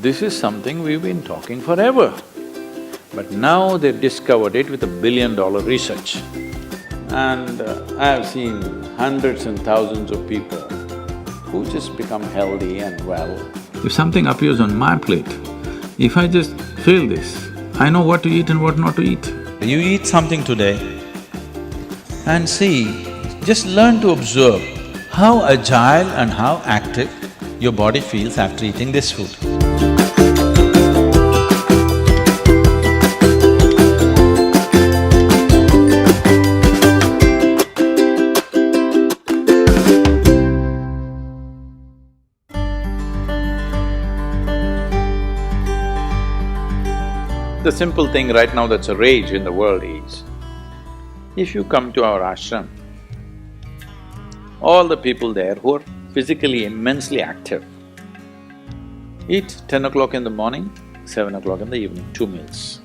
This is something we've been talking forever. But now they've discovered it with $1 billion research. And I've seen hundreds and thousands of people who just become healthy and well. If something appears on my plate, if I just feel this, I know what to eat and what not to eat. You eat something today and see, just learn to observe how agile and how active your body feels after eating this food. The simple thing right now that's a rage in the world is, if you come to our ashram, all the people there who are physically immensely active eat 10 o'clock in the morning, 7 o'clock in the evening, 2 meals.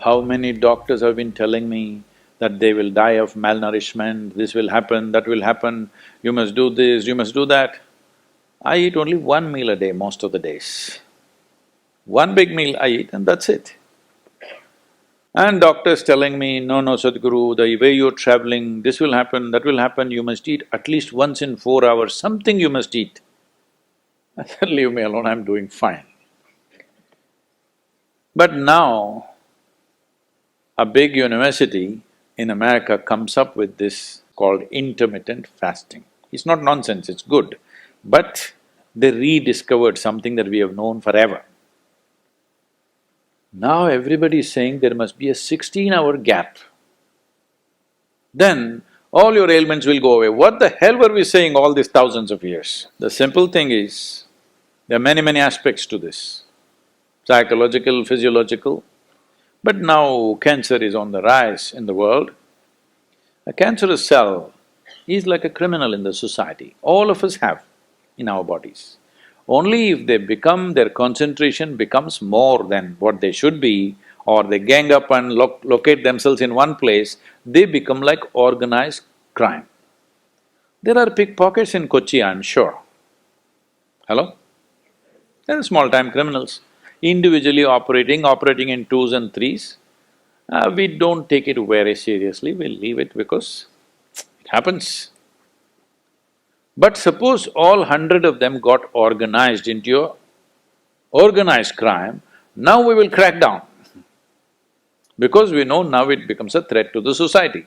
How many doctors have been telling me that they will die of malnourishment, this will happen, that will happen, you must do this, you must do that. I eat only 1 meal a day most of the days. 1 big meal I eat and that's it. And doctors telling me, no, Sadhguru, the way you're traveling, this will happen, that will happen, you must eat at least once in 4 hours, something you must eat. I said, leave me alone, I'm doing fine. But now, a big university in America comes up with this called intermittent fasting. It's not nonsense, it's good, but they rediscovered something that we have known forever. Now everybody is saying there must be a 16-hour gap. Then all your ailments will go away. What the hell were we saying all these thousands of years? The simple thing is, there are many aspects to this, psychological, physiological. But now cancer is on the rise in the world. A cancerous cell is like a criminal in the society. All of us have in our bodies. Only if their concentration becomes more than what they should be, or they gang up and locate themselves in one place, they become like organized crime. There are pickpockets in Kochi, I'm sure. Hello? There are small-time criminals, individually operating in twos and threes. We don't take it very seriously, we'll leave it because it happens. But suppose all 100 of them got organized into a organized crime, now we will crack down. Because we know now it becomes a threat to the society.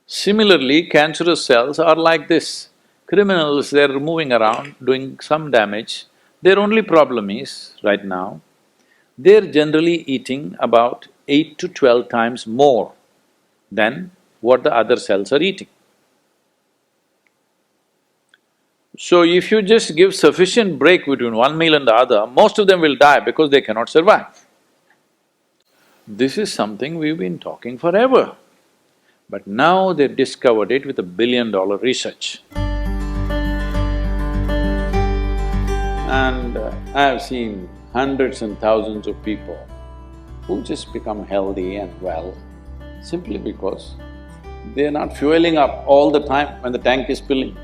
Similarly, cancerous cells are like this. Criminals, they're moving around, doing some damage. Their only problem is, right now, they're generally eating about 8 to 12 times more than what the other cells are eating. So if you just give sufficient break between one meal and the other, most of them will die because they cannot survive. This is something we've been talking forever. But now they've discovered it with $1 billion research. And I've seen hundreds and thousands of people who just become healthy and well simply because they're not fueling up all the time when the tank is filling.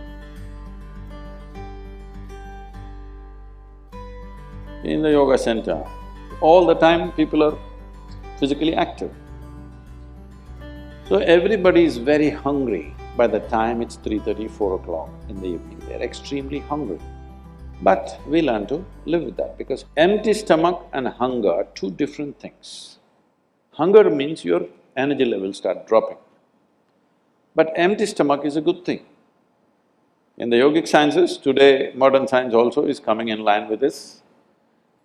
In the yoga center, all the time people are physically active. So everybody is very hungry by the time it's 3:30, 4 o'clock in the evening, they're extremely hungry. But we learn to live with that because empty stomach and hunger are two different things. Hunger means your energy levels start dropping. But empty stomach is a good thing. In the yogic sciences, today modern science also is coming in line with this.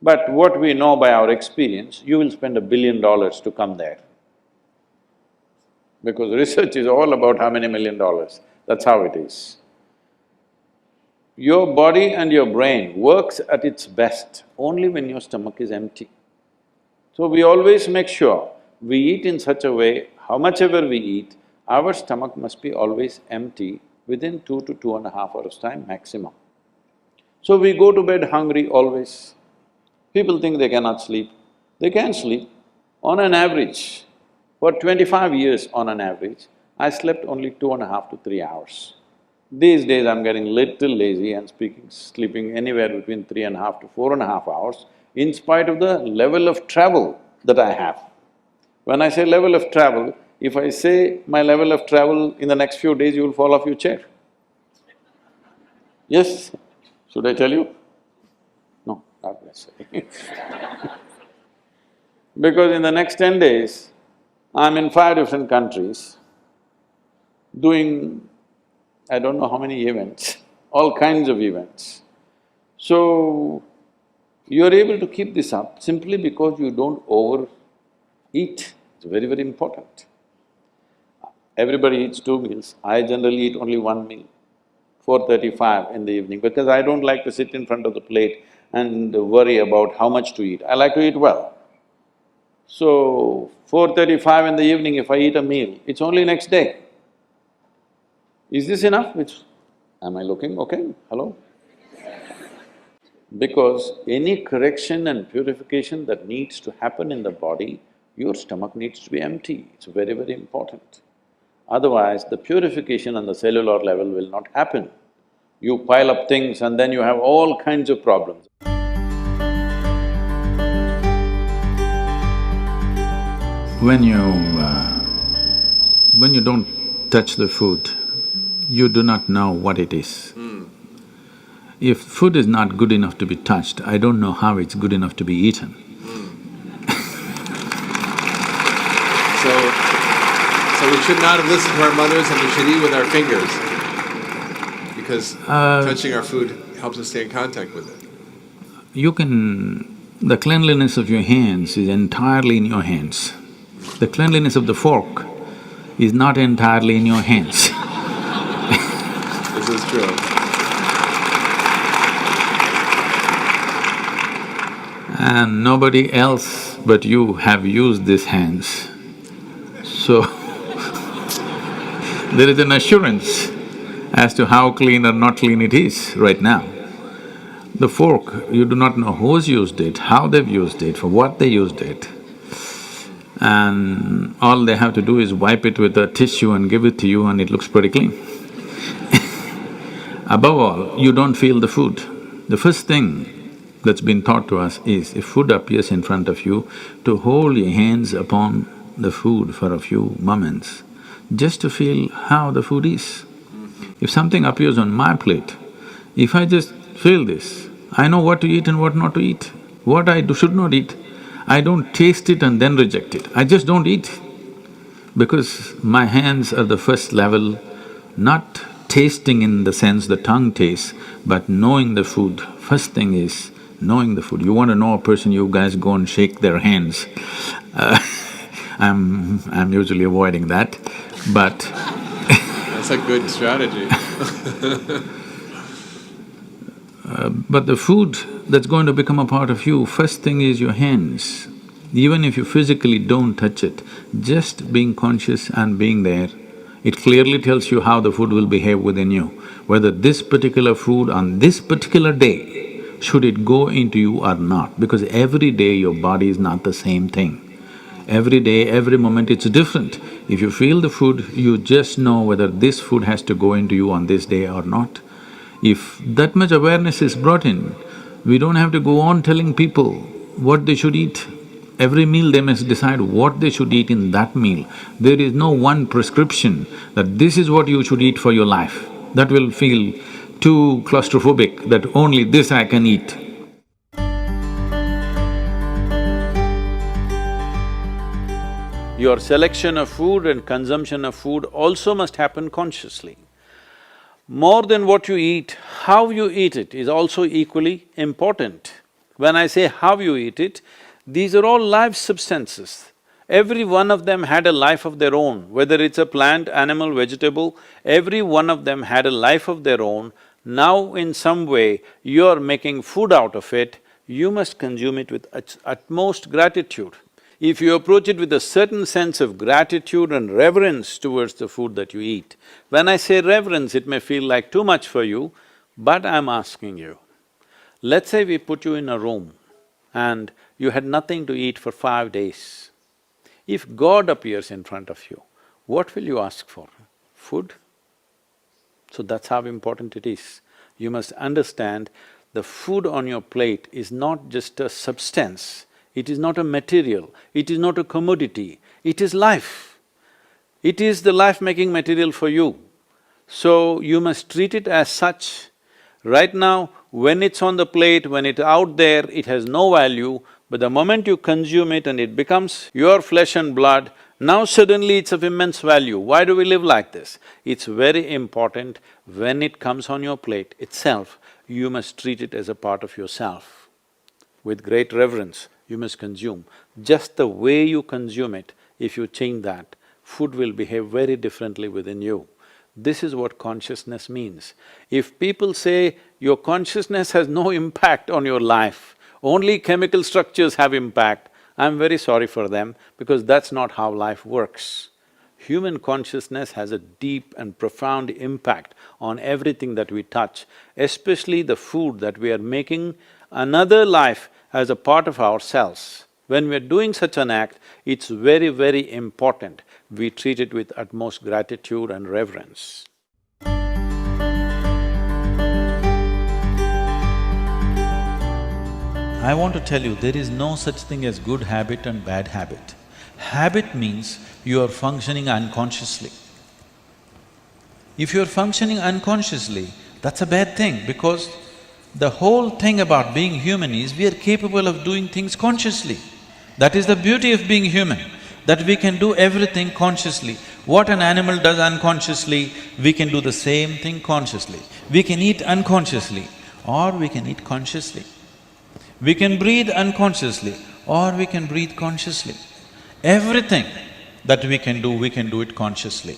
But what we know by our experience, you will spend $1 billion to come there. Because research is all about how many $1 million, that's how it is. Your body and your brain works at its best only when your stomach is empty. So we always make sure we eat in such a way, how much ever we eat, our stomach must be always empty within 2 to 2.5 hours' time maximum. So we go to bed hungry always. People think they cannot sleep. They can sleep. On an average, for 25 years on an average, I slept only 2.5 to 3 hours. These days I'm getting little lazy and sleeping anywhere between 3.5 to 4.5 hours in spite of the level of travel that I have. When I say level of travel, if I say my level of travel in the next few days, you will fall off your chair. Yes? Should I tell you? No, not necessarily. Because in the next 10 days, I'm in 5 different countries doing I don't know how many events, all kinds of events. So, you're able to keep this up simply because you don't overeat. It's very, very important. Everybody eats 2 meals. I generally eat only 1 meal, 4:35 in the evening, because I don't like to sit in front of the plate and worry about how much to eat. I like to eat well. So, 4:35 in the evening, if I eat a meal, it's only next day. Is this enough? Am I looking okay? Hello? Because any correction and purification that needs to happen in the body, your stomach needs to be empty. It's very, very important. Otherwise, the purification on the cellular level will not happen. You pile up things and then you have all kinds of problems. When you… when you don't touch the food, you do not know what it is. If food is not good enough to be touched, I don't know how it's good enough to be eaten. So we should not have listened to our mothers and we should eat with our fingers because touching our food helps us stay in contact with it. You can… the cleanliness of your hands is entirely in your hands. The cleanliness of the fork is not entirely in your hands. This is true. And nobody else but you have used these hands. So, there is an assurance as to how clean or not clean it is right now. The fork, you do not know who's used it, how they've used it, for what they used it. And all they have to do is wipe it with a tissue and give it to you and it looks pretty clean. Above all, you don't feel the food. The first thing that's been taught to us is, if food appears in front of you, to hold your hands upon the food for a few moments, just to feel how the food is. If something appears on my plate, if I just feel this, I know what to eat and what not to eat, what I should not eat. I don't taste it and then reject it, I just don't eat. Because my hands are the first level, not tasting in the sense the tongue tastes, but knowing the food. First thing is knowing the food. You want to know a person, you guys go and shake their hands. I'm usually avoiding that, but That's a good strategy. but the food that's going to become a part of you, first thing is your hands. Even if you physically don't touch it, just being conscious and being there, it clearly tells you how the food will behave within you. Whether this particular food on this particular day, should it go into you or not, because every day your body is not the same thing. Every day, every moment it's different. If you feel the food, you just know whether this food has to go into you on this day or not. If that much awareness is brought in, we don't have to go on telling people what they should eat. Every meal they must decide what they should eat in that meal. There is no one prescription that this is what you should eat for your life. That will feel too claustrophobic, that only this I can eat. Your selection of food and consumption of food also must happen consciously. More than what you eat, how you eat it is also equally important. When I say how you eat it, these are all live substances. Every one of them had a life of their own, whether it's a plant, animal, vegetable, every one of them had a life of their own. Now in some way, you're making food out of it, you must consume it with utmost gratitude. If you approach it with a certain sense of gratitude and reverence towards the food that you eat, when I say reverence, it may feel like too much for you, but I'm asking you, let's say we put you in a room and you had nothing to eat for 5 days. If God appears in front of you, what will you ask for? Food? So that's how important it is. You must understand the food on your plate is not just a substance, it is not a material, it is not a commodity, it is life. It is the life-making material for you. So you must treat it as such. Right now, when it's on the plate, when it's out there, it has no value, but the moment you consume it and it becomes your flesh and blood, now suddenly it's of immense value. Why do we live like this? It's very important, when it comes on your plate itself, you must treat it as a part of yourself. With great reverence, you must consume. Just the way you consume it, if you change that, food will behave very differently within you. This is what consciousness means. If people say your consciousness has no impact on your life, only chemical structures have impact, I'm very sorry for them because that's not how life works. Human consciousness has a deep and profound impact on everything that we touch, especially the food that we are making another life as a part of ourselves. When we're doing such an act, it's very, very important we treat it with utmost gratitude and reverence. I want to tell you, there is no such thing as good habit and bad habit. Habit means you are functioning unconsciously. If you're functioning unconsciously, that's a bad thing because the whole thing about being human is we are capable of doing things consciously. That is the beauty of being human, that we can do everything consciously. What an animal does unconsciously, we can do the same thing consciously. We can eat unconsciously or we can eat consciously. We can breathe unconsciously or we can breathe consciously. Everything that we can do it consciously.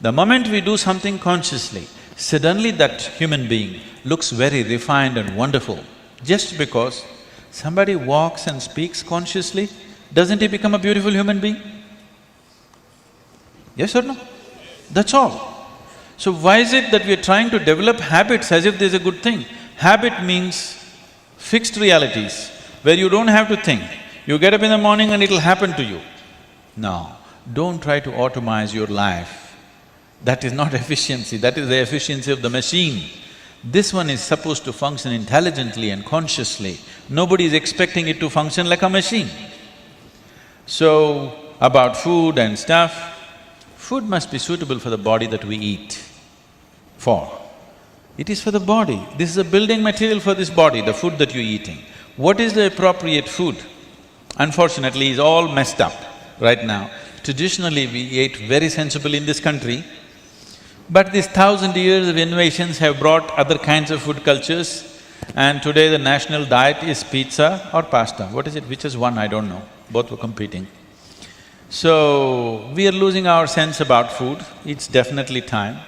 The moment we do something consciously, suddenly that human being looks very refined and wonderful. Just because somebody walks and speaks consciously, doesn't he become a beautiful human being? Yes or no? That's all. So why is it that we are trying to develop habits as if there's a good thing? Habit means fixed realities where you don't have to think. You get up in the morning and it'll happen to you. No, don't try to automize your life. That is not efficiency, that is the efficiency of the machine. This one is supposed to function intelligently and consciously. Nobody is expecting it to function like a machine. So, about food and stuff, food must be suitable for the body that we eat for. It is for the body. This is a building material for this body, the food that you're eating. What is the appropriate food? Unfortunately, is all messed up right now. Traditionally, we ate very sensibly in this country, but these 1,000 years of innovations have brought other kinds of food cultures, and today the national diet is pizza or pasta. What is it? Which is one? I don't know. Both were competing. So, we are losing our sense about food. It's definitely time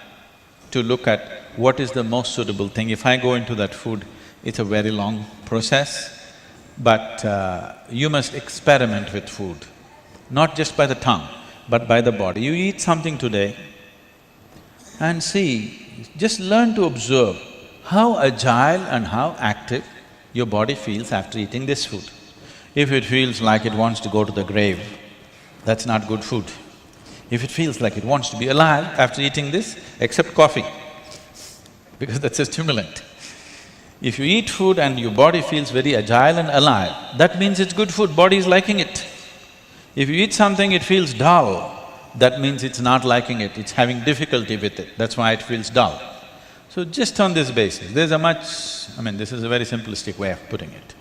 to look at what is the most suitable thing. If I go into that food, it's a very long process, but you must experiment with food, not just by the tongue, but by the body. You eat something today and see, just learn to observe how agile and how active your body feels after eating this food. If it feels like it wants to go to the grave, that's not good food. If it feels like it wants to be alive after eating this, except coffee, because that's a stimulant. If you eat food and your body feels very agile and alive, that means it's good food, body is liking it. If you eat something, it feels dull, that means it's not liking it, it's having difficulty with it, that's why it feels dull. So just on this basis, there's a much… this is a very simplistic way of putting it.